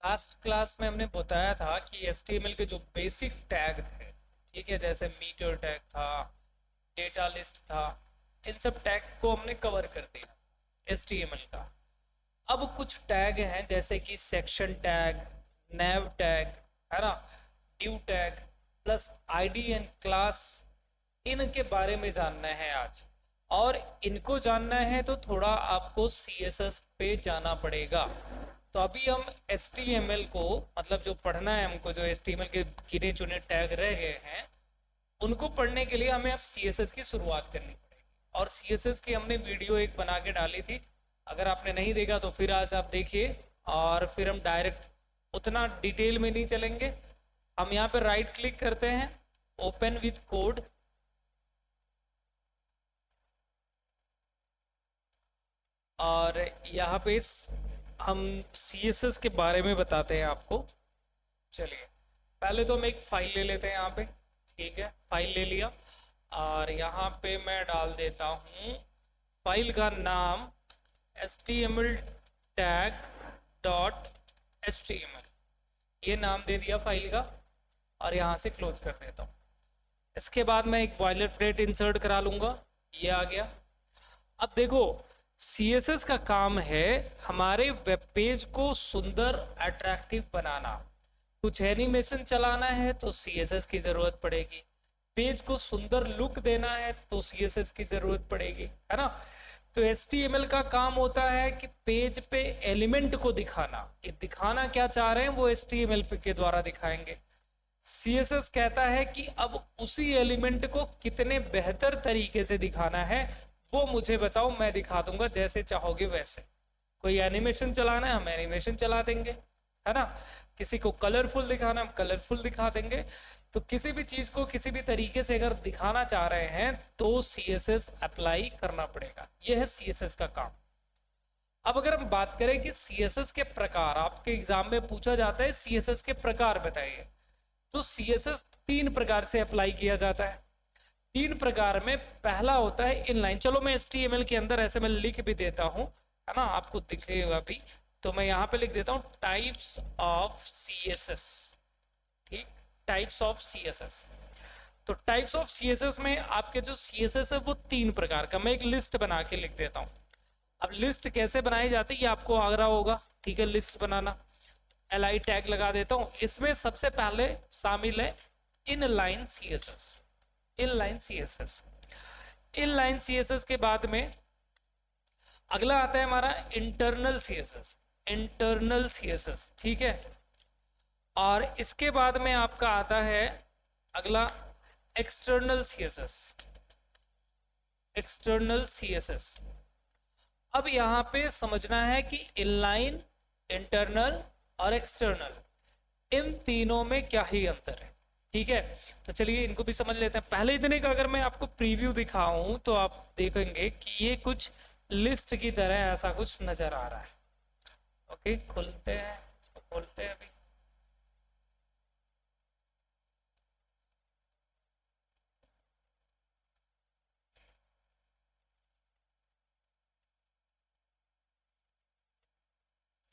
Last class में हमने बताया था कि HTML के जो बेसिक टैग थे, ठीक है, जैसे मीटर टैग था, डेटा लिस्ट था, इन सब टैग को हमने कवर कर दिया HTML का। अब कुछ टैग हैं जैसे कि सेक्शन टैग, नैव टैग, है ना, due tag plus ID and class, इनके बारे में जानना है आज। और इनको जानना है तो थोड़ा आपको CSS पे जाना पड़ेगा। तो अभी हम HTML को, मतलब जो पढ़ना है हमको, जो HTML के गिने चुने टैग रह गए हैं उनको पढ़ने के लिए हमें अब CSS की शुरुआत करनी पड़ेगी। और CSS की हमने वीडियो एक बना के डाली थी, अगर आपने नहीं देखा तो फिर आज आप देखिए। और फिर हम डायरेक्ट उतना डिटेल में नहीं चलेंगे। हम यहाँ पे राइट क्लिक करते हैं, ओपन विथ कोड, और यहाँ पे हम CSS के बारे में बताते हैं आपको। चलिए, पहले तो हम एक फाइल ले लेते हैं यहाँ पे। ठीक है, फाइल ले लिया और यहाँ पे मैं डाल देता हूँ फाइल का नाम HTML tag डॉट HTML, ये नाम दे दिया फाइल का और यहाँ से क्लोज कर देता हूँ। इसके बाद मैं एक बॉयलर प्लेट इंसर्ट करा लूँगा, ये आ गया। अब देखो, CSS का काम है हमारे वेब पेज को सुंदर अट्रैक्टिव बनाना। कुछ एनिमेशन चलाना है तो CSS की जरूरत पड़ेगी, पेज को सुंदर लुक देना है तो CSS की जरूरत पड़ेगी, है ना। तो HTML का काम होता है कि पेज पे एलिमेंट को दिखाना, कि दिखाना क्या चाह रहे हैं वो HTML के द्वारा दिखाएंगे। CSS कहता है कि अब उसी एलिमेंट को कितने बेहतर तरीके से दिखाना है वो मुझे बताओ, मैं दिखा दूंगा जैसे चाहोगे वैसे। कोई एनिमेशन चलाना है हम एनिमेशन चला देंगे, है ना। किसी को कलरफुल दिखाना हम कलरफुल दिखा देंगे। तो किसी भी चीज को किसी भी तरीके से अगर दिखाना चाह रहे हैं तो CSS अप्लाई करना पड़ेगा, यह है CSS का काम। अब अगर हम बात करें कि CSS के प्रकार, आपके एग्जाम में पूछा जाता है CSS के प्रकार बताइए, तो CSS 3 प्रकार से अप्लाई किया जाता है। 3 प्रकार में पहला होता है इनलाइन। चलो मैं HTML के अंदर ऐसे मैं लिख भी देता हूं, है ना, आपको दिखेगा भी। तो मैं यहाँ पे लिख देता हूँ टाइप्स ऑफ CSS। ठीक, टाइप्स ऑफ CSS। तो टाइप्स ऑफ CSS में आपके जो CSS है वो 3 प्रकार का, मैं एक लिस्ट बना के लिख देता हूँ। अब लिस्ट कैसे बनाई जाती है ये आपको आ रहा होगा, ठीक है, लिस्ट बनाना। li टैग लगा देता हूँ। इसमें सबसे पहले शामिल है inline CSS। Inline CSS, inline CSS के बाद में अगला आता है हमारा इंटरनल CSS। इंटरनल CSS, ठीक है। और इसके बाद में आपका आता है अगला एक्सटर्नल CSS। External CSS। अब यहाँ पे समझना है कि इनलाइन, इंटरनल और एक्सटर्नल, इन तीनों में क्या ही अंतर है। ठीक है, तो चलिए इनको भी समझ लेते हैं। पहले इतने का अगर मैं आपको प्रीव्यू दिखाऊं तो आप देखेंगे कि ये कुछ लिस्ट की तरह ऐसा कुछ नजर आ रहा है। ओके, खोलते हैं, इसको खोलते हैं अभी।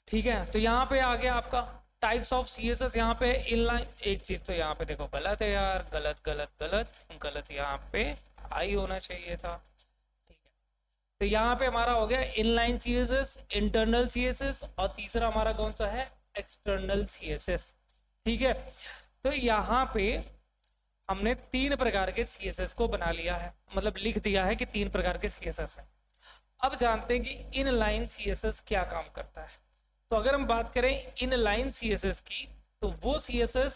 ठीक है, तो यहाँ पे आ गया आपका टाइप्स ऑफ CSS। यहाँ पे इनलाइन, एक चीज तो यहाँ पे देखो गलत है यार, गलत गलत गलत गलत, यहाँ पे आई होना चाहिए था। ठीक है, तो यहाँ पे हमारा हो गया इनलाइन CSS, इंटरनल CSS, और तीसरा हमारा कौन सा है, एक्सटर्नल CSS। ठीक है, तो यहाँ पे हमने 3 प्रकार के CSS को बना लिया है, मतलब लिख दिया है कि 3 प्रकार के CSS है। अब जानते हैं कि इनलाइन CSS क्या काम करता है। तो अगर हम बात करें इनलाइन CSS की, तो वो CSS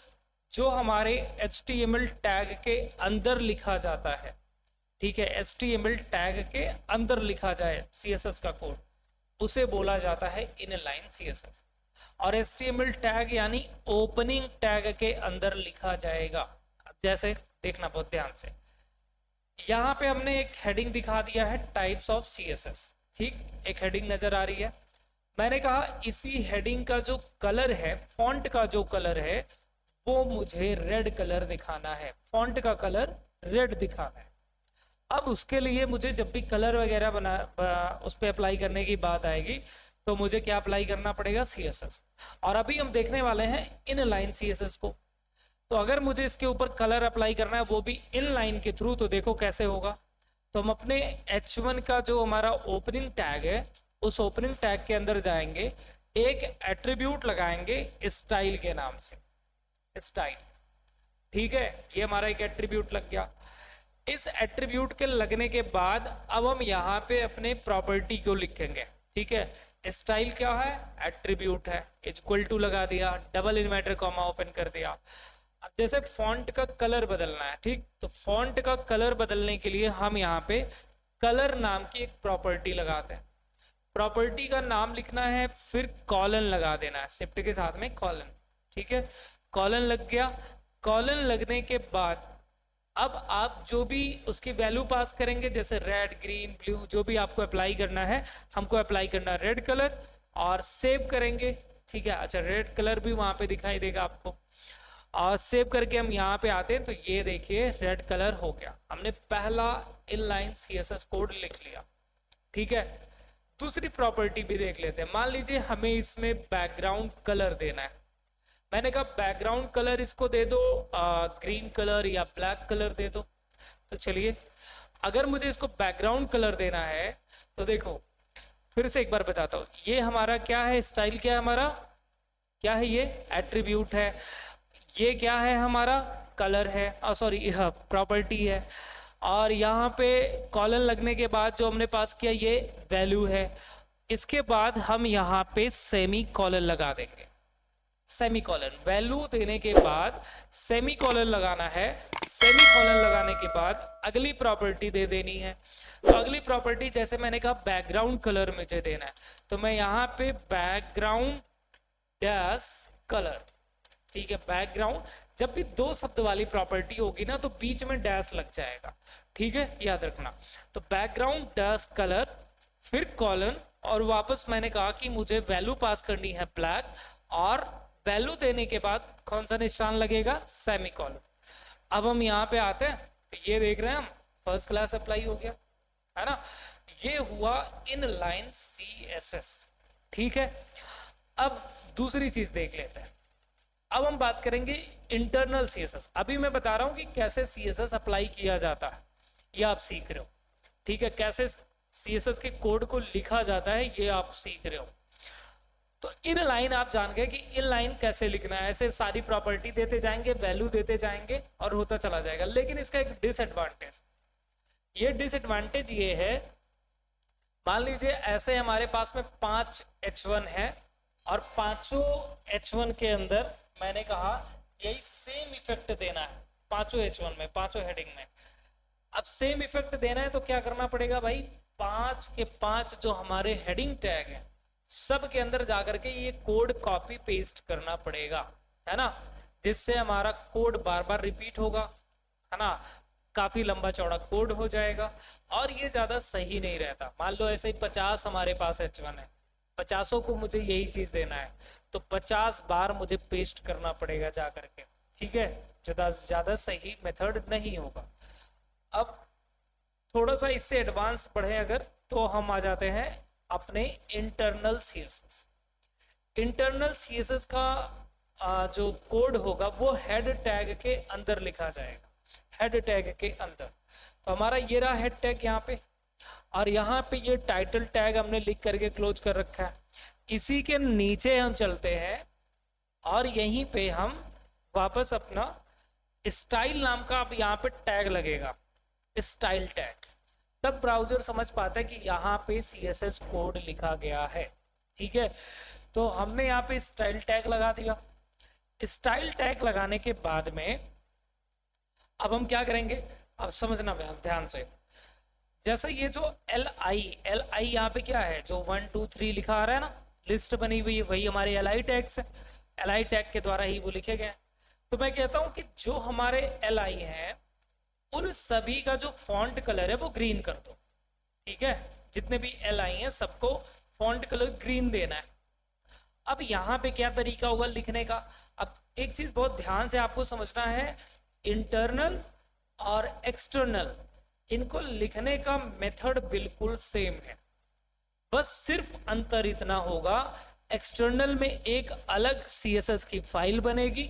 जो हमारे HTML टैग के अंदर लिखा जाता है। ठीक है, HTML टैग के अंदर लिखा जाए CSS का कोड, उसे बोला जाता है इनलाइन CSS। और HTML टैग यानी ओपनिंग टैग के अंदर लिखा जाएगा। अब जैसे देखना बहुत ध्यान से, यहाँ पे हमने एक हेडिंग दिखा दिया है टाइप्स ऑफ CSS। ठीक, एक हेडिंग नजर आ रही है। मैंने कहा इसी हेडिंग का जो कलर है, फॉन्ट का जो कलर है, वो मुझे रेड कलर दिखाना है। फॉन्ट का कलर रेड दिखाना है। अब उसके लिए मुझे जब भी कलर वगैरह उस पर अप्लाई करने की बात आएगी तो मुझे क्या अप्लाई करना पड़ेगा, CSS। और अभी हम देखने वाले हैं इन लाइन CSS को। तो अगर मुझे इसके ऊपर कलर अप्लाई करना है वो भी इन लाइन के थ्रू, तो देखो कैसे होगा। तो हम अपने H1 का जो हमारा ओपनिंग टैग है, उस ओपनिंग टैग के अंदर जाएंगे, एक एट्रीब्यूट लगाएंगे स्टाइल के नाम से, स्टाइल। ठीक है, ये हमारा एक एट्रीब्यूट लग गया। इस एट्रीब्यूट के लगने के बाद अब हम यहाँ पे अपने प्रॉपर्टी को लिखेंगे। ठीक है, स्टाइल क्या है, एट्रीब्यूट है, इक्वल टू लगा दिया, डबल इन्वर्टर कॉमा ओपन कर दिया। अब जैसे फॉन्ट का कलर बदलना है, ठीक, तो फॉन्ट का कलर बदलने के लिए हम यहाँ पे कलर नाम की एक प्रॉपर्टी लगाते हैं। प्रॉपर्टी का नाम लिखना है, फिर कॉलन लगा देना है, शिफ्ट के साथ में कॉलन। ठीक है, कॉलन लग गया। कॉलन लगने के बाद अब आप जो भी उसकी वैल्यू पास करेंगे, जैसे रेड, ग्रीन, ब्लू, जो भी आपको अप्लाई करना है, हमको अप्लाई करना है रेड कलर, और सेव करेंगे। ठीक है, अच्छा, रेड कलर भी वहां पे दिखाई देगा आपको। और सेव करके हम यहाँ पे आते हैं, तो ये देखिए रेड कलर हो गया, हमने पहला इनलाइन CSS कोड लिख लिया। ठीक है, दूसरी प्रॉपर्टी भी देख लेते हैं। मान लीजिए हमें इसमें बैकग्राउंड कलर देना है। मैंने कहा बैकग्राउंड कलर इसको दे दो ग्रीन कलर या ब्लैक कलर दे दो। तो चलिए, अगर मुझे इसको बैकग्राउंड कलर देना है, तो देखो फिर से एक बार बताता हूँ, ये हमारा क्या है, स्टाइल क्या है हमारा, क्या है, ये एट्रीब्यूट है। ये क्या है हमारा, कलर है, सॉरी यह प्रॉपर्टी है। और यहाँ पे कॉलन लगने के बाद जो हमने पास किया ये वैल्यू है। इसके बाद हम यहाँ पे सेमी कॉलन लगा देंगे, सेमी कॉलन। वैल्यू देने के बाद सेमी कॉलन लगाना है। सेमी कॉलन लगाने के बाद अगली प्रॉपर्टी दे देनी है। तो अगली प्रॉपर्टी, जैसे मैंने कहा बैकग्राउंड कलर मुझे देना है, तो मैं यहाँ पे बैकग्राउंड डैश कलर। ठीक है, बैकग्राउंड, जब भी दो शब्द वाली प्रॉपर्टी होगी ना, तो बीच में डैश लग जाएगा। ठीक है, याद रखना। तो बैकग्राउंड डैश कलर, फिर कॉलन, और वापस मैंने कहा कि मुझे वैल्यू पास करनी है ब्लैक, और वैल्यू देने के बाद कौन सा निशान लगेगा, सेमी कॉलन। अब हम यहाँ पे आते हैं, तो ये देख रहे हैं हम, फर्स्ट क्लास अप्लाई हो गया, है ना। ये हुआ इन लाइन CSS। ठीक है, अब दूसरी चीज देख लेते हैं। अब हम बात करेंगे इंटरनल CSS। अभी मैं बता रहा हूं कि कैसे CSS अप्लाई किया जाता है, ये आप सीख रहे हो। ठीक है, कैसे CSS के कोड को लिखा जाता है, ये आप सीख रहे हो। तो इन लाइन आप जान गए कि इन लाइन कैसे लिखना है। ऐसे सारी प्रॉपर्टी देते जाएंगे, वैल्यू देते जाएंगे, और होता चला जाएगा। लेकिन इसका एक डिसएडवांटेज, ये डिसएडवांटेज ये है, मान लीजिए ऐसे हमारे पास में 5 H1 है, और पांचों H1 के अंदर मैंने कहा यही सेम इफेक्ट देना है, पांचों H1 में, पांचों हेडिंग में। अब सेम इफेक्ट देना है तो क्या करना पड़ेगा भाई, 5 के 5 जो हमारे हेडिंग टैग है, सब के अंदर जाकर के ये कोड कॉपी पेस्ट करना पड़ेगा, है ना, जिससे हमारा कोड बार बार रिपीट होगा, है ना, काफी लंबा चौड़ा कोड हो जाएगा, और ये ज्यादा सही नहीं रहता। मान लो ऐसे ही 50 हमारे पास H1 है, 50 को मुझे यही चीज देना है, तो 50 बार मुझे पेस्ट करना पड़ेगा जा करके। ठीक है, ज्यादा सही मेथड नहीं होगा। अब थोड़ा सा इससे एडवांस पढ़े अगर, तो हम आ जाते हैं अपने इंटरनल CSS। इंटरनल CSS का जो कोड होगा वो हेड टैग के अंदर लिखा जाएगा, हेड टैग के अंदर। तो हमारा ये रहा हेड टैग यहाँ पे, और यहाँ पे ये टाइटल टैग हमने लिख करके क्लोज कर रखा है। इसी के नीचे हम चलते हैं, और यहीं पे हम वापस अपना स्टाइल नाम का अब यहाँ पे टैग लगेगा, स्टाइल टैग। तब ब्राउजर समझ पाता है कि यहाँ पे CSS कोड लिखा गया है। ठीक है, तो हमने यहाँ पे स्टाइल टैग लगा दिया। स्टाइल टैग लगाने के बाद में अब हम क्या करेंगे, अब समझना ध्यान से। जैसे ये जो LI यहाँ पे क्या है, जो 1 2 3 लिखा आ रहा है ना, लिस्ट बनी हुई है, वही हमारे LI टैग्स है। LI टैग के द्वारा ही वो लिखे गए हैं। तो मैं कहता हूं कि जो हमारे LI हैं, उन सभी का जो फॉन्ट कलर है वो ग्रीन कर दो। ठीक है, जितने भी LI हैं सबको फॉन्ट कलर ग्रीन देना है। अब यहाँ पे क्या तरीका होगा लिखने का, अब एक चीज बहुत ध्यान से आपको समझना है, इंटरनल और एक्सटर्नल, इनको लिखने का मेथड बिल्कुल सेम है, बस सिर्फ अंतर इतना होगा, एक्सटर्नल में एक अलग CSS की फाइल बनेगी,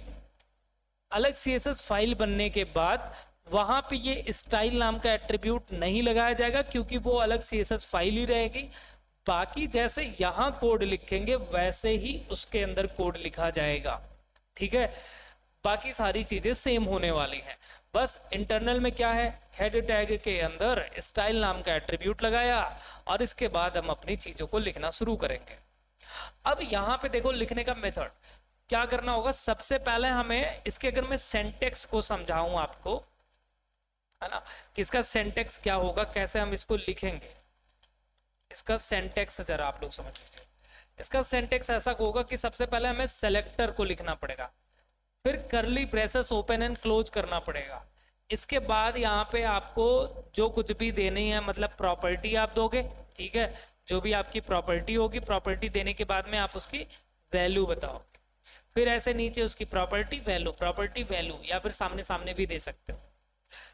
अलग CSS फाइल बनने के बाद वहां पे ये स्टाइल नाम का एट्रीब्यूट नहीं लगाया जाएगा क्योंकि वो अलग CSS फाइल ही रहेगी। बाकी जैसे यहां कोड लिखेंगे वैसे ही उसके अंदर कोड लिखा जाएगा, ठीक है। बाकी सारी चीजें सेम होने वाली हैं। बस इंटरनल में क्या है, हेड टैग के अंदर स्टाइल नाम का एट्रीब्यूट लगाया और इसके बाद हम अपनी चीजों को लिखना शुरू करेंगे। अब यहाँ पे देखो लिखने का मेथड क्या करना होगा। सबसे पहले हमें इसके, अगर मैं सेंटेक्स को समझाऊं आपको, है ना, कि इसका सेंटेक्स क्या होगा, कैसे हम इसको लिखेंगे, इसका सेंटेक्स जरा आप लोग समझ लीजिए। इसका सेंटेक्स ऐसा होगा कि सबसे पहले हमें सेलेक्टर को लिखना पड़ेगा, फिर करली ब्रेसेस ओपन एंड क्लोज करना पड़ेगा। इसके बाद यहाँ पे आपको जो कुछ भी देनी है, मतलब प्रॉपर्टी आप दोगे, ठीक है। जो भी आपकी प्रॉपर्टी होगी, प्रॉपर्टी देने के बाद में आप उसकी वैल्यू बताओगे, फिर ऐसे नीचे उसकी प्रॉपर्टी वैल्यू, या फिर सामने सामने भी दे सकते हो।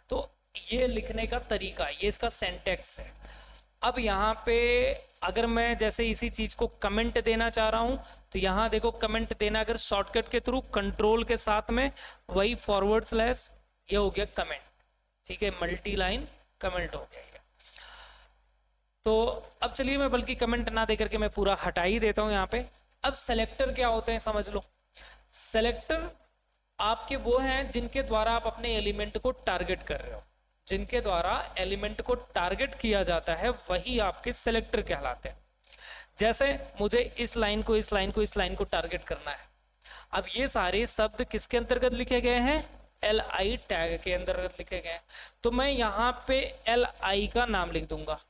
तो ये लिखने का तरीका, ये इसका सेंटेक्स है। अब यहाँ पे अगर मैं जैसे इसी चीज को कमेंट देना चाह रहा हूं, तो यहाँ देखो कमेंट देना अगर शॉर्टकट के थ्रू कंट्रोल के साथ में वही फॉरवर्ड स्लैश, ये हो गया कमेंट, ठीक है, मल्टी लाइन कमेंट हो गया ये। तो अब चलिए मैं बल्कि कमेंट ना दे करके मैं पूरा हटा ही देता हूं यहाँ पे। अब सेलेक्टर क्या होते हैं समझ लो। सेलेक्टर आपके वो हैं जिनके द्वारा आप अपने एलिमेंट को टारगेट कर रहे हो, जिनके द्वारा एलिमेंट को टारगेट किया जाता है वही आपके सेलेक्टर कहलाते हैं। जैसे मुझे इस लाइन को इस लाइन को इस लाइन को टारगेट करना है। अब ये सारे शब्द किसके अंतर्गत लिखे गए हैं, li टैग के अंतर्गत लिखे गए हैं। तो मैं यहाँ पे li का नाम लिख दूंगा,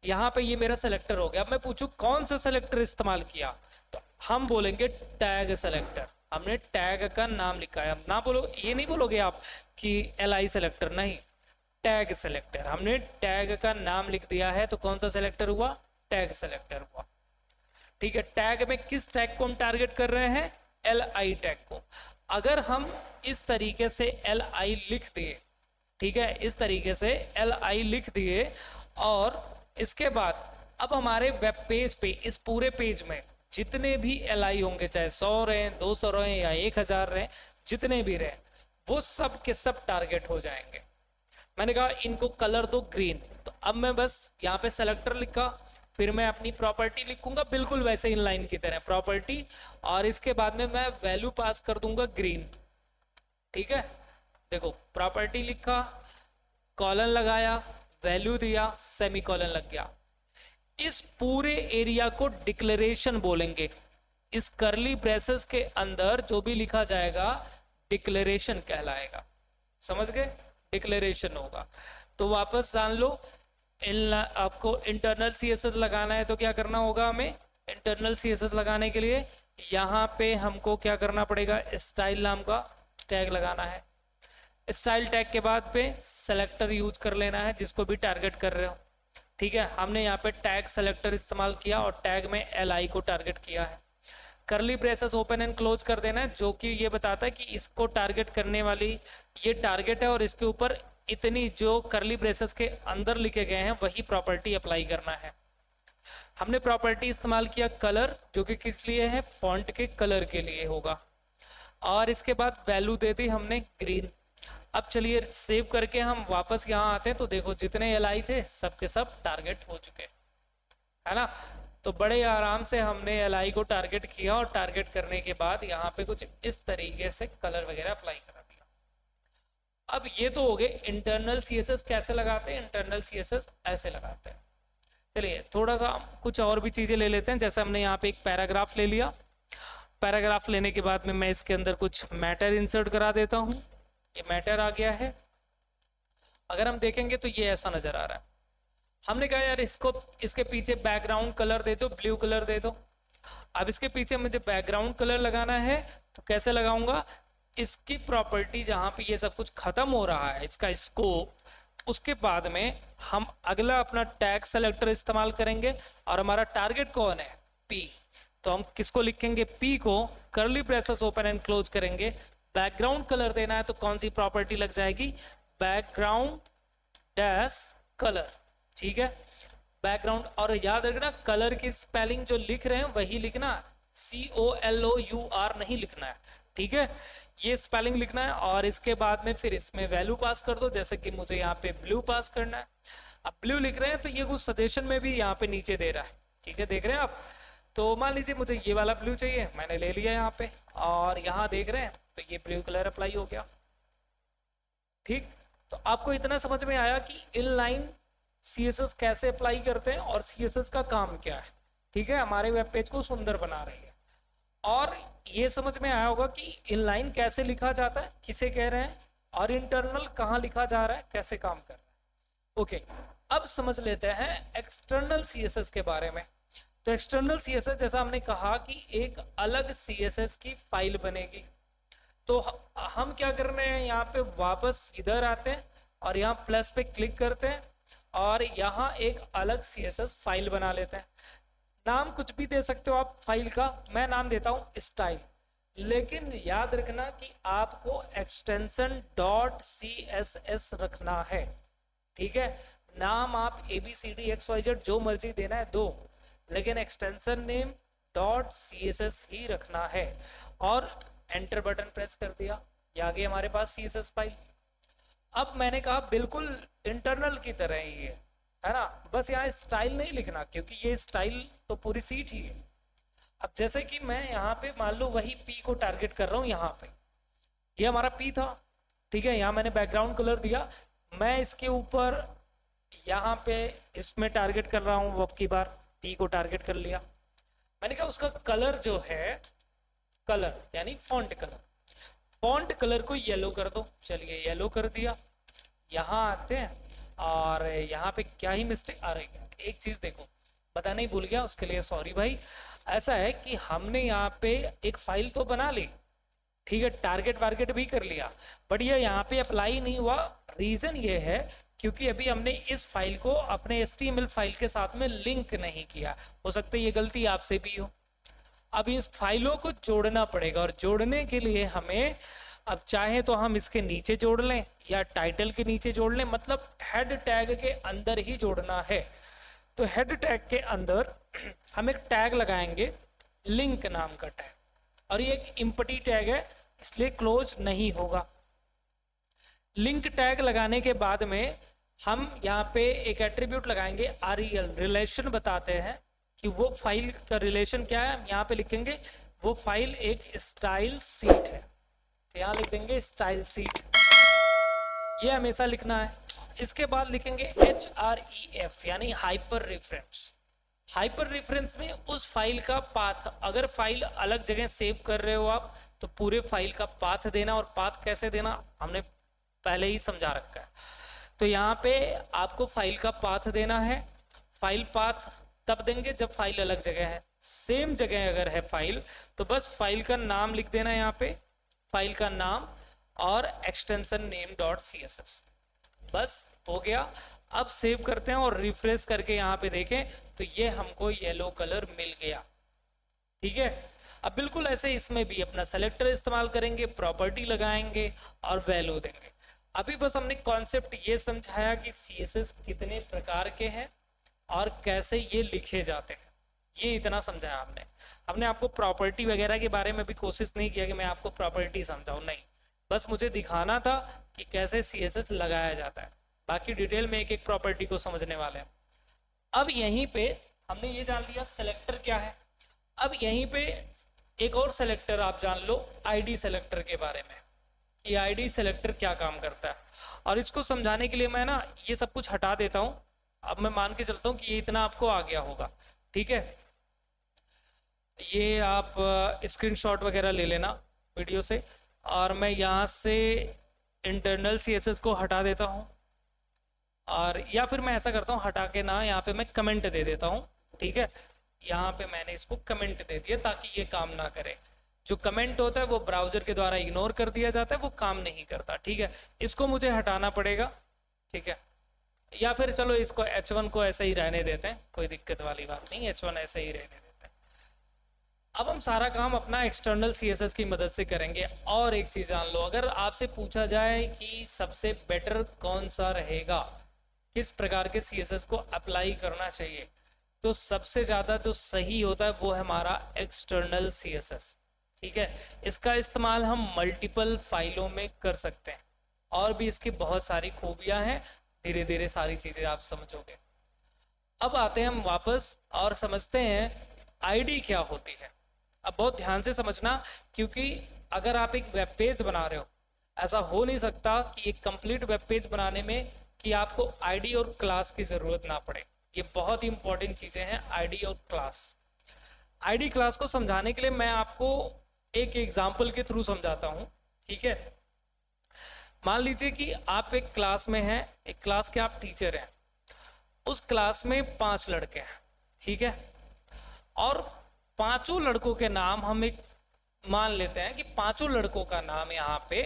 यहाँ पे ये मेरा सेलेक्टर हो गया। अब मैं पूछूं कौन सा सेलेक्टर इस्तेमाल किया, तो हम बोलेंगे टैग सेलेक्टर, हमने टैग का नाम लिखा है। ना बोलो, ये नहीं बोलोगे आप कि li सेलेक्टर, नहीं, टैग सेलेक्टर, हमने टैग का नाम लिख दिया है। तो कौन सा सेलेक्टर हुआ, टैग सेलेक्टर हुआ, ठीक है। टैग में किस टैग को हम टारगेट कर रहे हैं, li टैग को। अगर हम इस तरीके से li लिख दिए, ठीक है, इस तरीके से li लिख दिए, और इसके बाद अब हमारे वेब पेज पे, इस पूरे पेज में जितने भी li होंगे, चाहे 100 रहे, 200 रहे या 1000 रहे, जितने भी रहे, वो सब के सब टारगेट हो जाएंगे। मैंने कहा इनको कलर दो ग्रीन, तो अब मैं बस यहाँ पे सेलेक्टर लिखा, फिर मैं अपनी प्रॉपर्टी लिखूंगा बिल्कुल वैसे इन लाइन की तरह प्रॉपर्टी, और इसके बाद में मैं वैल्यू पास कर दूंगा ग्रीन, ठीक है। देखो प्रॉपर्टी लिखा, कॉलन लगाया, वैल्यू दिया, सेमीकॉलन लग गया। इस पूरे एरिया को डिक्लेरेशन बोलेंगे। इस करली ब्रेसेस के अंदर जो भी लिखा जाएगा डिक्लेरेशन कहलाएगा, समझ गए, डिक्लेरेशन होगा। तो वापस जान लो, आपको इंटरनल CSS लगाना है तो क्या करना होगा, हमें इंटरनल CSS लगाने के लिए यहाँ पे हमको क्या करना पड़ेगा, स्टाइल नाम का टैग लगाना है। स्टाइल टैग के बाद पे सेलेक्टर यूज कर लेना है जिसको भी टारगेट कर रहे हो, ठीक है। हमने यहाँ पे टैग सेलेक्टर इस्तेमाल किया और टैग में li को टारगेट किया है। करली ब्रेसेस ओपन एंड क्लोज कर देना है, जो कि ये बताता है कि इसको टारगेट करने वाली ये टारगेट है और इसके ऊपर इतनी जो करली ब्रेसेस के अंदर लिखे गए हैं वही प्रॉपर्टी अप्लाई करना है। हमने प्रॉपर्टी इस्तेमाल किया कलर, जो कि किस लिए है, फॉन्ट के कलर के लिए होगा, और इसके बाद वैल्यू दे दी हमने ग्रीन। अब चलिए सेव करके हम वापस यहाँ आते हैं, तो देखो जितने li थे सब के सब टारगेट हो चुके, है ना। तो बड़े आराम से हमने li को टारगेट किया, और टारगेट करने के बाद यहाँ पे कुछ इस तरीके से कलर वगैरह अप्लाई करा दिया। अब ये तो हो गए इंटरनल CSS कैसे लगाते हैं, इंटरनल CSS ऐसे लगाते हैं। चलिए थोड़ा सा कुछ और भी चीजें ले लेते हैं। जैसे हमने यहाँ पे एक पैराग्राफ ले लिया, पैराग्राफ लेने के बाद में मैं इसके अंदर कुछ मैटर इंसर्ट करा देता हूँ। ये मैटर आ गया है। अगर हम देखेंगे तो ये ऐसा नजर आ रहा है। हमने कहा यार इसको, इसके पीछे बैकग्राउंड कलर दे दो, ब्लू कलर दे दो। अब इसके पीछे मुझे बैकग्राउंड कलर लगाना है, तो कैसे लगाऊंगा, इसकी प्रॉपर्टी जहां पे ये सब कुछ खत्म हो रहा है, इसका स्कोप, उसके बाद में हम अगला अपना टैग सेलेक्टर इस्तेमाल करेंगे, और हमारा टारगेट कौन है, P। तो हम किसको लिखेंगे, P को, करली ब्रेसेस ओपन एंड क्लोज करेंगे। बैकग्राउंड कलर देना है तो कौन सी प्रॉपर्टी लग जाएगी, बैकग्राउंड डैश कलर, ठीक है। बैकग्राउंड, और याद रखना कलर की स्पेलिंग जो लिख रहे हैं वही लिखना, COLOUR नहीं लिखना है, ठीक है, ये स्पेलिंग लिखना है। और इसके बाद में फिर इसमें वैल्यू पास कर दो, जैसे कि मुझे यहाँ पे ब्लू पास करना है। अब ब्लू लिख रहे हैं तो ये कुछ सजेशन में भी यहाँ पे नीचे दे रहा है, ठीक है, देख रहे हैं आप। तो मान लीजिए मुझे ये वाला ब्लू चाहिए, मैंने ले लिया यहाँ पे, और यहाँ देख रहे हैं तो ये ब्लू कलर अप्लाई हो गया, ठीक। तो आपको इतना समझ में आया कि इनलाइन CSS कैसे अप्लाई करते हैं और CSS का काम क्या है, ठीक है, हमारे वेब पेज को सुंदर बना रही है। और ये समझ में आया होगा कि इनलाइन कैसे लिखा जाता है, किसे कह रहे हैं, और इंटरनल कहाँ लिखा जा रहा है, कैसे काम कर रहा है। ओके, अब समझ लेते हैं एक्सटर्नल CSS के बारे में। तो एक्सटर्नल CSS जैसा हमने कहा कि एक अलग CSS की फाइल बनेगी। तो हम क्या कर रहे हैं, यहाँ पे वापस इधर आते हैं और यहाँ प्लस पे क्लिक करते हैं और यहाँ एक अलग CSS फाइल बना लेते हैं। नाम कुछ भी दे सकते हो आप फाइल का, मैं नाम देता हूँ स्टाइल, लेकिन याद रखना कि आपको एक्सटेंशन .css रखना है, ठीक है। नाम आप ABCDXYZ जो मर्जी देना है दो, लेकिन एक्सटेंशन नेम .css ही रखना है। और एंटर बटन प्रेस कर दिया, ये आ गई हमारे पास CSS फाइल। अब मैंने कहा बिल्कुल इंटरनल की तरह ही है ना, बस यहाँ स्टाइल नहीं लिखना, क्योंकि ये स्टाइल तो पूरी सीट ही है। अब जैसे कि मैं यहाँ पे मान लो वही P को टारगेट कर रहा हूँ, यहाँ पे ये हमारा P था, ठीक है, यहाँ मैंने बैकग्राउंड कलर दिया, मैं इसके ऊपर यहाँ पे इसमें टारगेट कर रहा हूँ, अब की बार P को टारगेट कर लिया। मैंने कहा उसका कलर जो है, कलर यानी फॉन्ट कलर, फॉन्ट कलर को येलो कर दो। चलिए येलो कर दिया। यहाँ आते हैं और यहाँ पे क्या ही मिस्टेक आ रही है, एक चीज देखो बताना ही भूल गया, उसके लिए सॉरी भाई। ऐसा है कि हमने यहाँ पे एक फाइल तो बना ली, ठीक है, टारगेट वारगेट भी कर लिया, बट ये यहाँ पे अप्लाई नहीं हुआ। रीजन ये है क्योंकि अभी हमने इस फाइल को अपने HTML फाइल के साथ में लिंक नहीं किया। हो सकता है ये गलती आपसे भी हो। अब इस फाइलों को जोड़ना पड़ेगा, और जोड़ने के लिए हमें, अब चाहे तो हम इसके नीचे जोड़ लें या टाइटल के नीचे जोड़ लें, मतलब हेड टैग के अंदर ही जोड़ना है। तो हेड टैग के अंदर हम एक टैग लगाएंगे, लिंक नाम का टैग, और ये एक इम्पटी टैग है इसलिए क्लोज नहीं होगा। लिंक टैग लगाने के बाद में हम यहाँ पे एक एट्रीब्यूट लगाएंगे REL, रिलेशन बताते हैं कि वो फाइल का रिलेशन क्या है। हम यहाँ पे लिखेंगे वो फाइल एक स्टाइल सीट है, तो यहाँ लिख देंगे स्टाइल सीट, ये हमेशा लिखना है। इसके बाद लिखेंगे HREF यानी हाइपर रेफरेंस। हाइपर रेफरेंस में उस फाइल का पाथ, अगर फाइल अलग जगह सेव कर रहे हो आप तो पूरे फाइल का पाथ देना, और पाथ कैसे देना हमने पहले ही समझा रखा है। तो यहाँ पे आपको फाइल का पाथ देना है। फाइल पाथ तब देंगे जब फाइल अलग जगह है, सेम जगह अगर है फाइल तो बस फाइल का नाम लिख देना यहाँ पे, फाइल का नाम और एक्सटेंशन नेम .css, बस हो गया। अब सेव करते हैं और रिफ्रेश करके यहाँ पे देखें तो ये हमको येलो कलर मिल गया, ठीक है। अब बिल्कुल ऐसे इसमें भी अपना सेलेक्टर इस्तेमाल करेंगे, प्रॉपर्टी लगाएंगे और वैल्यू देंगे। अभी बस हमने कॉन्सेप्ट ये समझाया कि CSS कितने प्रकार के हैं और कैसे ये लिखे जाते हैं, ये इतना समझाया हमने। हमने आपको प्रॉपर्टी वगैरह के बारे में भी कोशिश नहीं किया कि मैं आपको प्रॉपर्टी समझाऊं, नहीं, बस मुझे दिखाना था कि कैसे CSS लगाया जाता है। बाकी डिटेल में एक एक प्रॉपर्टी को समझने वाले हैं। अब यहीं पे हमने ये जान लिया सेलेक्टर क्या है। अब यहीं पे एक और सेलेक्टर आप जान लो ID सेलेक्टर के बारे में, कि ID सेलेक्टर क्या काम करता है। और इसको समझाने के लिए मैं ना ये सब कुछ हटा देता हूँ। अब मैं मान के चलता हूँ कि ये इतना आपको आ गया होगा, ठीक है। ये आप स्क्रीनशॉट वगैरह ले लेना वीडियो से, और मैं यहाँ से इंटरनल CSS को हटा देता हूँ, और या फिर मैं ऐसा करता हूँ हटा के ना यहाँ पे मैं कमेंट दे देता हूँ, ठीक है। यहाँ पे मैंने इसको कमेंट दे दिया ताकि ये काम ना करे। जो कमेंट होता है वो ब्राउजर के द्वारा इग्नोर कर दिया जाता है, वो काम नहीं करता, ठीक है। इसको मुझे हटाना पड़ेगा, ठीक है। या फिर चलो इसको H1 को ऐसे ही रहने देते हैं, कोई दिक्कत वाली बात नहीं, H1 ऐसे ही रहने देते हैं। अब हम सारा काम अपना एक्सटर्नल CSS की मदद से करेंगे। और एक चीज जान लो, अगर आपसे पूछा जाए कि सबसे बेटर कौन सा रहेगा किस प्रकार के सीएसएस को अप्लाई करना चाहिए, तो सबसे ज़्यादा जो सही होता है वो है हमारा एक्सटर्नल सीएसएस। ठीक है, इसका इस्तेमाल हम मल्टीपल फाइलों में कर सकते हैं, और भी इसकी बहुत सारी खूबियां हैं, धीरे धीरे सारी चीज़ें आप समझोगे। अब आते हैं हम वापस और समझते हैं आईडी क्या होती है। अब बहुत ध्यान से समझना, क्योंकि अगर आप एक वेब पेज बना रहे हो, ऐसा हो नहीं सकता कि एक कंप्लीट वेब पेज बनाने में कि आपको आईडी और क्लास की ज़रूरत ना पड़े। ये बहुत ही इंपॉर्टेंट चीज़ें हैं, आईडी और क्लास। आईडी क्लास को समझाने के लिए मैं आपको एक एग्जाम्पल के थ्रू समझाता हूँ। ठीक है, मान लीजिए कि आप एक क्लास में हैं, एक क्लास के आप टीचर हैं, उस क्लास में 5 लड़के हैं। ठीक है, और पांचों लड़कों के नाम हम एक मान लेते हैं कि पांचों लड़कों का नाम यहाँ पे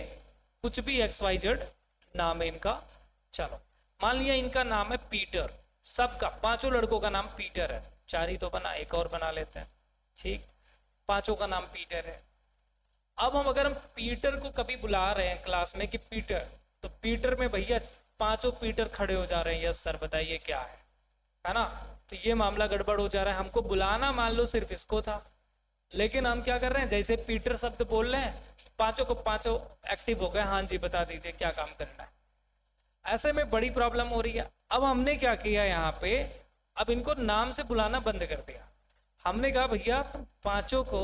कुछ भी XYZ नाम है इनका। चलो मान लिया इनका नाम है पीटर, सबका पांचों लड़कों का नाम पीटर है। 4 ही तो बना, एक और बना लेते हैं। ठीक, पांचों का नाम पीटर है। अब अगर हम पीटर को कभी बुला रहे हैं क्लास में कि पीटर, तो पीटर में भैया पांचों पीटर खड़े हो जा रहे हैं, यस सर बताइए क्या है ना। तो ये मामला गड़बड़ हो जा रहा है। हमको बुलाना मान लो सिर्फ इसको था, लेकिन हम क्या कर रहे हैं, जैसे पीटर शब्द बोल रहे हैं, पांचों को पांचों एक्टिव हो गए, हाँ जी बता दीजिए क्या काम करना है। ऐसे में बड़ी प्रॉब्लम हो रही है। अब हमने क्या किया यहाँ पे, अब इनको नाम से बुलाना बंद कर दिया। हमने कहा भैया तुम पांचों को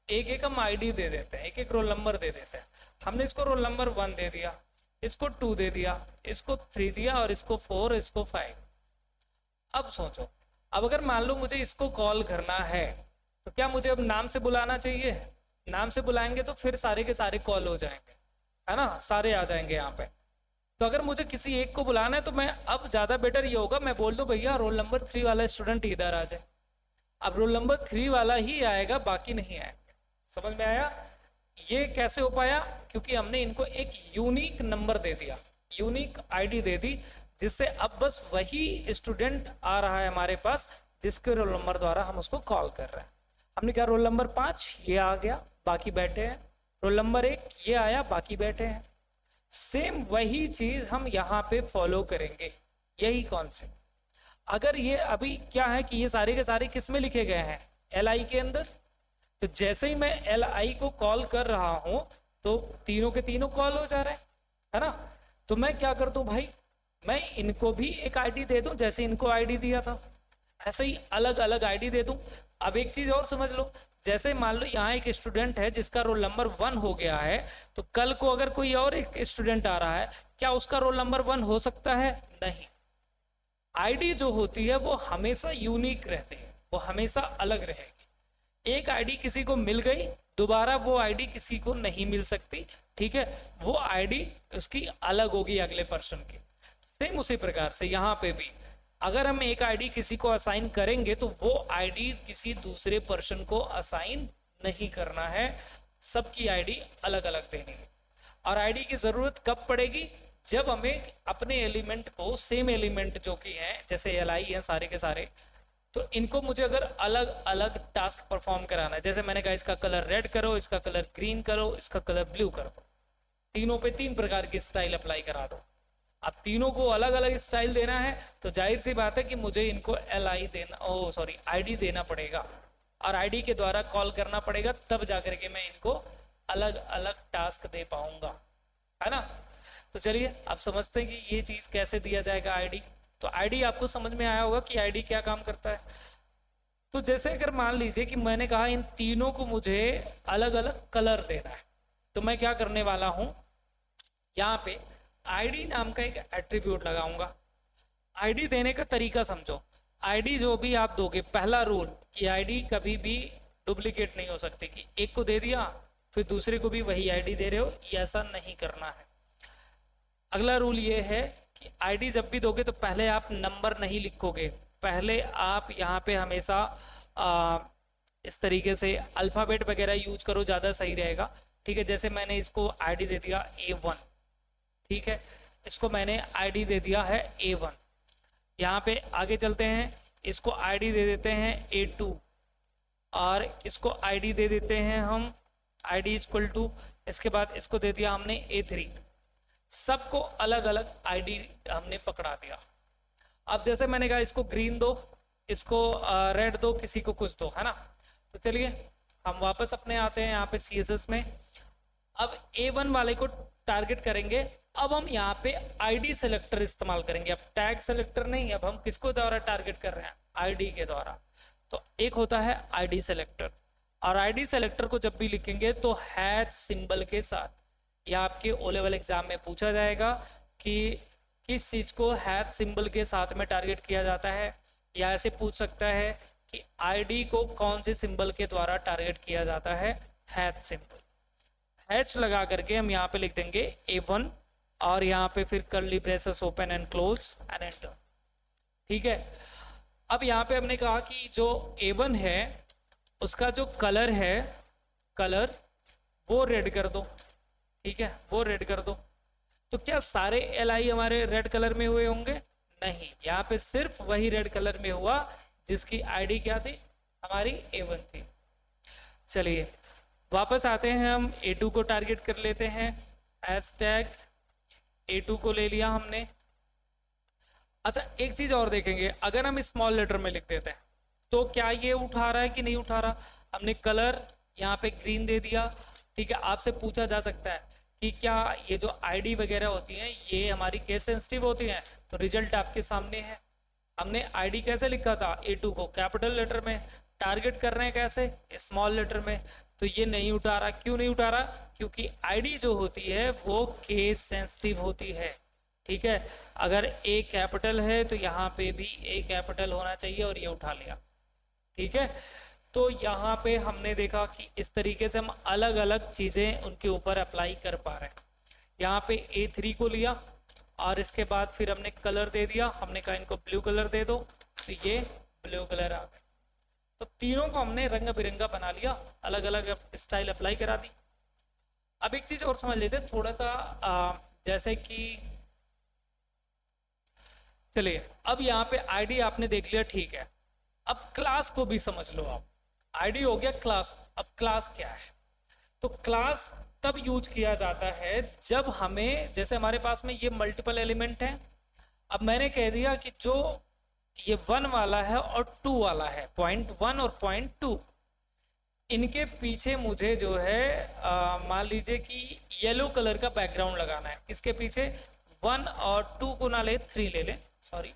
एक एक हम आईडी दे देते हैं, एक एक रोल नंबर दे देते हैं। हमने इसको रोल नंबर 1 दे दिया, इसको 2 दे दिया, इसको 3 दिया, और इसको 4, इसको 5। अब सोचो, अब अगर मान लो मुझे इसको कॉल करना है, तो क्या मुझे अब नाम से बुलाना चाहिए? नाम से बुलाएंगे तो फिर सारे के सारे कॉल हो जाएंगे, है ना, सारे आ जाएंगे यहाँ पे। तो अगर मुझे किसी एक को बुलाना है, तो मैं अब ज़्यादा बेटर ये होगा, मैं बोल दूं भैया रोल नंबर 3 वाला स्टूडेंट इधर आ जाए। अब रोल नंबर 3 वाला ही आएगा, बाकी नहीं आएंगे। समझ में आया? ये कैसे हो पाया? क्योंकि हमने इनको एक यूनिक नंबर दे दिया, यूनिक आईडी दे दी, जिससे अब बस वही स्टूडेंट आ रहा है हमारे पास जिसके रोल नंबर द्वारा हम उसको कॉल कर रहे हैं। हमने कहा रोल नंबर 5 ये आ गया, बाकी बैठे हैं। रोल नंबर 1 ये आया, बाकी बैठे हैं। सेम वही चीज हम यहाँ पे फॉलो करेंगे, यही कॉन्सेप्ट। अगर ये अभी क्या है कि ये सारे के सारे किस में लिखे गए हैं? LI के अंदर। तो जैसे ही मैं LI को कॉल कर रहा हूं, तो तीनों के तीनों कॉल हो जा रहे हैं, है ना। तो मैं क्या कर दूं भाई, मैं इनको भी एक आईडी दे दूं, जैसे इनको आईडी दिया था ऐसे ही अलग अलग आईडी दे दूं। अब एक चीज और समझ लो, जैसे मान लो यहाँ एक स्टूडेंट है जिसका रोल नंबर 1 हो गया है, तो कल को अगर कोई और एक स्टूडेंट आ रहा है, क्या उसका रोल नंबर 1 हो सकता है? नहीं। आईडी जो होती है वो हमेशा यूनिक रहती है, वो हमेशा अलग रहेगी। एक आईडी किसी को मिल गई, दोबारा वो आईडी किसी को नहीं मिल सकती। ठीक है, वो आईडी उसकी अलग होगी अगले पर्सन की। सेम उसी प्रकार से यहाँ पे भी अगर हम एक आईडी किसी को असाइन करेंगे, तो वो आईडी किसी दूसरे पर्सन को असाइन नहीं करना है, सबकी आईडी अलग अलग देनी है। और आईडी की जरूरत कब पड़ेगी? जब हमें अपने एलिमेंट को, सेम एलिमेंट जो कि हैं, जैसे LI है सारे के सारे, तो इनको मुझे अगर अलग अलग टास्क परफॉर्म कराना है, जैसे मैंने कहा इसका कलर रेड करो, इसका कलर ग्रीन करो, इसका कलर ब्लू करो, तीनों पे 3 प्रकार की स्टाइल अप्लाई करा दो। अब तीनों को अलग अलग स्टाइल देना है, तो जाहिर सी बात है कि मुझे इनको LI देना, आईडी देना पड़ेगा, और आईडी के द्वारा कॉल करना पड़ेगा, तब जाकर के मैं इनको अलग अलग टास्क दे पाऊंगा, है ना। तो चलिए आप समझते हैं कि ये चीज कैसे दिया जाएगा आईडी। तो आईडी आपको समझ में आया होगा कि आईडी क्या काम करता है। तो जैसे अगर मान लीजिए कि मैंने कहा इन तीनों को मुझे अलग अलग कलर देना है, तो मैं क्या करने वाला हूं, यहाँ पे आईडी नाम का एक एट्रीब्यूट लगाऊंगा। आईडी देने का तरीका समझो। आईडी जो भी आप दोगे, पहला रूल कि आईडी कभी भी डुप्लीकेट नहीं हो सकती, कि एक को दे दिया फिर दूसरे को भी वही आईडी दे रहे हो, ये ऐसा नहीं करना है। अगला रूल ये है कि आईडी जब भी दोगे तो पहले आप नंबर नहीं लिखोगे, पहले आप यहाँ पे हमेशा इस तरीके से अल्फ़ाबेट वगैरह यूज करो, ज़्यादा सही रहेगा। ठीक है, जैसे मैंने इसको आईडी दे दिया A1, ठीक है, इसको मैंने आईडी दे दिया है A1। यहाँ पे आगे चलते हैं, इसको आईडी दे देते हैं A2, और इसको आईडी दे देते हैं हम आईडी इक्वल टू, इसके बाद इसको दे दिया हमने A3। सबको अलग अलग आईडी हमने पकड़ा दिया। अब जैसे मैंने कहा इसको ग्रीन दो, इसको रेड दो, किसी को कुछ दो, है ना। तो चलिए हम वापस अपने आते हैं यहाँ पे CSS में। अब A1 वाले को टारगेट करेंगे। अब हम यहाँ पे आईडी सेलेक्टर इस्तेमाल करेंगे, अब टैग सेलेक्टर नहीं, अब हम किसको द्वारा टारगेट कर रहे हैं, आईडी के द्वारा। तो एक होता है आईडी सेलेक्टर, और आईडी सेलेक्टर को जब भी लिखेंगे तो हैश सिंबल के साथ। या आपके ओ लेवल एग्जाम में पूछा जाएगा कि किस चीज को हैश सिंबल के साथ में टारगेट किया जाता है, या ऐसे पूछ सकता है कि आईडी को कौन से सिंबल के द्वारा टारगेट किया जाता है, हैश सिंबल। हैच लगा करके हम यहाँ पे लिख देंगे A1, और यहाँ पे फिर curly braces open and close and enter. ठीक है। अब यहाँ पे हमने कहा कि जो A1 है उसका जो कलर है, कलर वो रेड कर दो। ठीक है, वो रेड कर दो। तो क्या सारे LI हमारे रेड कलर में हुए होंगे? नहीं, यहाँ पे सिर्फ वही रेड कलर में हुआ जिसकी आईडी क्या थी, हमारी A1 थी। चलिए वापस आते हैं, हम A2 को टारगेट कर लेते हैं। हैशटैग A2 को ले लिया हमने। अच्छा एक चीज और देखेंगे, अगर हम स्मॉल लेटर में लिख देते हैं तो क्या ये उठा रहा है कि नहीं उठा रहा। हमने कलर यहाँ पे ग्रीन दे दिया। ठीक है, आपसे पूछा जा सकता है कि क्या ये जो आईडी वगैरह होती हैं ये हमारी केस सेंसिटिव होती हैं, तो रिजल्ट आपके सामने है। हमने आईडी कैसे लिखा था, A2 को कैपिटल लेटर में, टारगेट कर रहे हैं कैसे, स्मॉल लेटर में। तो ये नहीं उठा रहा, क्यों नहीं उठा रहा, क्योंकि आईडी जो होती है वो केस सेंसिटिव होती है। ठीक है, अगर A कैपिटल है तो यहाँ पे भी A कैपिटल होना चाहिए, और ये उठा लिया। ठीक है, तो यहाँ पे हमने देखा कि इस तरीके से हम अलग अलग चीजें उनके ऊपर अप्लाई कर पा रहे हैं। यहाँ पे A3 को लिया, और इसके बाद फिर हमने कलर दे दिया, हमने कहा इनको ब्लू कलर दे दो, तो ये ब्लू कलर आ गए। तो तीनों को हमने रंग बिरंगा बना लिया, अलग अलग स्टाइल अप्लाई करा दी। अब एक चीज और समझ लेते हैं थोड़ा सा, जैसे कि चलिए अब यहाँ पे आईडी आपने देख लिया, ठीक है। अब क्लास को भी समझ लो आप, आईडी हो गया क्लास। अब क्लास क्या है, तो क्लास तब यूज किया जाता है जब हमें, जैसे हमारे पास में ये मल्टीपल एलिमेंट है। अब मैंने कह दिया कि जो ये 1 वाला है और 2 वाला है, .1 और .2, इनके पीछे मुझे जो है मान लीजिए कि येलो कलर का बैकग्राउंड लगाना है। किसके पीछे, 1 और 2 को ना ले, 3 ले लें, सॉरी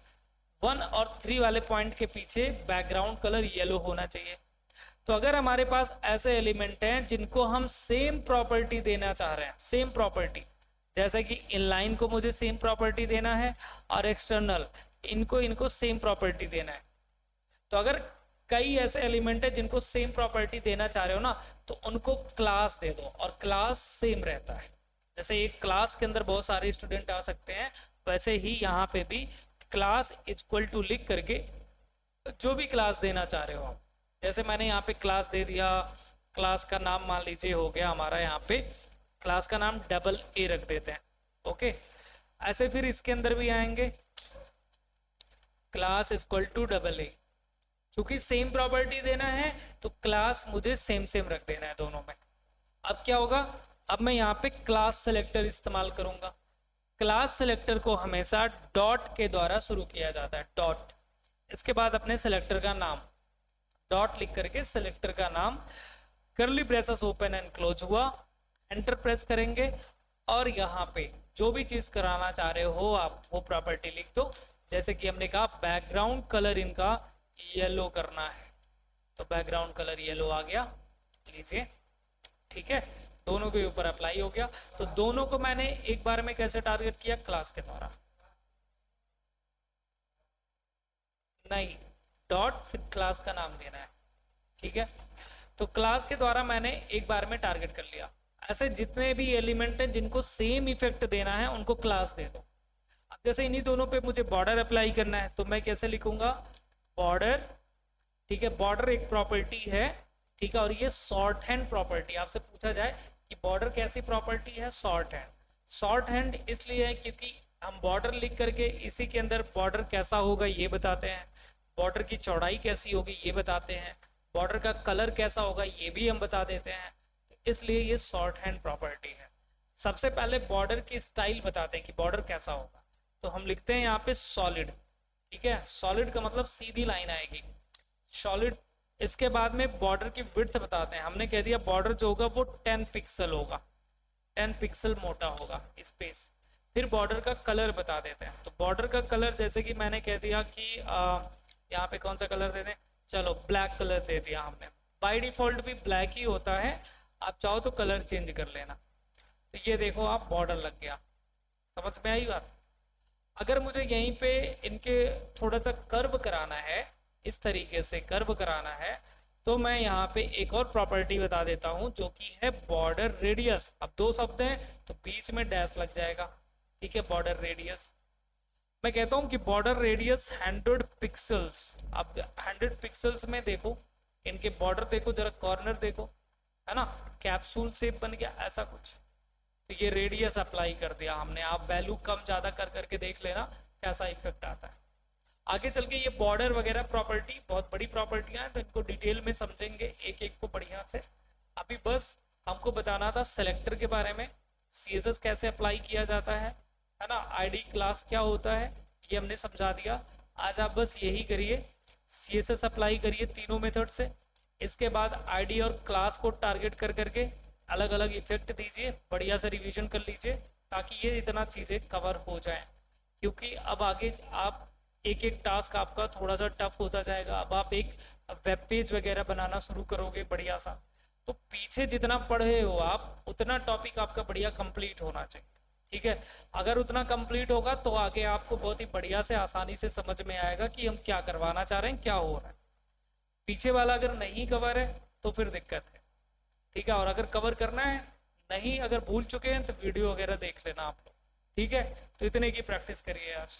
1 और 3 वाले पॉइंट के पीछे बैकग्राउंड कलर येलो होना चाहिए। तो अगर हमारे पास ऐसे एलिमेंट हैं जिनको हम सेम प्रॉपर्टी देना चाह रहे हैं, सेम प्रॉपर्टी, जैसे कि इनलाइन को मुझे सेम प्रॉपर्टी देना है, और एक्सटर्नल इनको सेम प्रॉपर्टी देना है। तो अगर कई ऐसे एलिमेंट है जिनको सेम प्रॉपर्टी देना चाह रहे हो ना, तो उनको क्लास दे दो, और क्लास सेम रहता है। जैसे एक क्लास के अंदर बहुत सारे स्टूडेंट आ सकते हैं, वैसे ही यहाँ पे भी क्लास इक्वल टू लिख करके जो भी क्लास देना चाह रहे हो आप, जैसे मैंने यहाँ पे क्लास दे दिया, क्लास का नाम मान लीजिए हो गया हमारा, यहाँ पे क्लास का नाम AA रख देते हैं। ओके, ऐसे फिर इसके अंदर भी आएंगे, क्लास इक्वल टू AA। चूंकि सेम प्रॉपर्टी देना है तो क्लास मुझे सेम सेम रख देना है दोनों में। अब क्या होगा, अब मैं यहाँ पे क्लास सेलेक्टर इस्तेमाल करूंगा। क्लास सेलेक्टर को हमेशा डॉट के द्वारा शुरू किया जाता है, डॉट। इसके बाद अपने सेलेक्टर का नाम, डॉट लिख करके सेलेक्टर का नाम, curly braces open and close हुआ, एंटर प्रेस करेंगे, और यहाँ पे जो भी चीज कराना चाह रहे हो आप वो प्रॉपर्टी लिख दो। जैसे कि हमने कहा बैकग्राउंड कलर इनका येलो करना है, तो बैकग्राउंड कलर येलो आ गया, लीजिए। ठीक है, दोनों के ऊपर अप्लाई हो गया। तो दोनों को मैंने एक बार में कैसे टारगेट किया, क्लास के द्वारा, नहीं डॉट फिर क्लास का नाम देना है। ठीक है, तो क्लास के द्वारा मैंने एक बार में टारगेट कर लिया। ऐसे जितने भी एलिमेंट हैं जिनको सेम इफेक्ट देना है उनको क्लास दे दो। अब जैसे इन्हीं दोनों पे मुझे बॉर्डर अप्लाई करना है, तो मैं कैसे लिखूंगा, बॉर्डर। ठीक है, बॉर्डर एक प्रॉपर्टी है, ठीक है, और ये शॉर्ट हैंड प्रॉपर्टी। आपसे पूछा जाए कि बॉर्डर कैसी प्रॉपर्टी है, शॉर्ट हैंड। शॉर्ट हैंड इसलिए है क्योंकि हम बॉर्डर लिख करके इसी के अंदर बॉर्डर कैसा होगा ये बताते हैं, बॉर्डर की चौड़ाई कैसी होगी ये बताते हैं, बॉर्डर का कलर कैसा होगा ये भी हम बता देते हैं। इसलिए ये शॉर्ट हैंड प्रॉपर्टी है। सबसे पहले बॉर्डर की स्टाइल बताते हैं कि बॉर्डर कैसा होगा, तो हम लिखते हैं यहाँ पे सॉलिड। ठीक है, सॉलिड का मतलब सीधी लाइन आएगी, सॉलिड। इसके बाद में बॉर्डर की विड्थ बताते हैं, हमने कह दिया बॉर्डर जो होगा वो 10 पिक्सल होगा, 10 पिक्सल मोटा होगा स्पेस। फिर बॉर्डर का कलर बता देते हैं, तो बॉर्डर का कलर जैसे कि मैंने कह दिया कि यहाँ पे कौन सा कलर दे दें, चलो ब्लैक कलर दे दिया हमने। बाय डिफॉल्ट भी ब्लैक ही होता है, आप चाहो तो कलर चेंज कर लेना। तो ये देखो आप बॉर्डर लग गया, समझ में आई बात। अगर मुझे यहीं पे इनके थोड़ा सा कर्व कराना है, इस तरीके से कर्व कराना है, तो मैं यहाँ पे एक और प्रॉपर्टी बता देता हूँ जो कि है बॉर्डर रेडियस। अब दो शब्द हैं तो बीच में डैश लग जाएगा, ठीक है, बॉर्डर रेडियस। मैं कहता हूँ कि बॉर्डर रेडियस 100 पिक्सल्स। अब 100 पिक्सल्स में देखो, इनके बॉर्डर देखो जरा, कॉर्नर देखो, है ना, कैप्सूल शेप बन गया ऐसा कुछ। तो ये रेडियस अप्लाई कर दिया हमने, आप वैल्यू कम ज़्यादा कर करके देख लेना कैसा इफेक्ट आता है। आगे चल के ये बॉर्डर वगैरह प्रॉपर्टी बहुत बड़ी प्रॉपर्टियां हैं, तो इनको डिटेल में समझेंगे एक एक को बढ़िया से। अभी बस हमको बताना था सेलेक्टर के बारे में, सीएसएस कैसे अप्लाई किया जाता है ना, आईडी क्लास क्या होता है ये हमने समझा दिया। आज आप बस यही करिए, सीएसएस अप्लाई करिए तीनों मेथड से। इसके बाद आईडी और क्लास को टारगेट कर करके अलग अलग इफेक्ट दीजिए, बढ़िया से रिवीजन कर लीजिए ताकि ये इतना चीज़ें कवर हो जाएं। क्योंकि अब आगे आप एक एक टास्क आपका थोड़ा सा टफ होता जाएगा। अब आप एक वेब पेज वगैरह बनाना शुरू करोगे बढ़िया सा, तो पीछे जितना पढ़े हो आप उतना टॉपिक आपका बढ़िया कंप्लीट होना चाहिए, ठीक है। अगर उतना कंप्लीट होगा तो आगे आपको बहुत ही बढ़िया से आसानी से समझ में आएगा कि हम क्या करवाना चाह रहे हैं, क्या हो रहा है। पीछे वाला अगर नहीं कवर है तो फिर दिक्कत है, ठीक है। और अगर कवर करना है, नहीं अगर भूल चुके हैं तो वीडियो वगैरह देख लेना आप लोग, ठीक है। तो इतने की प्रैक्टिस करिए आज।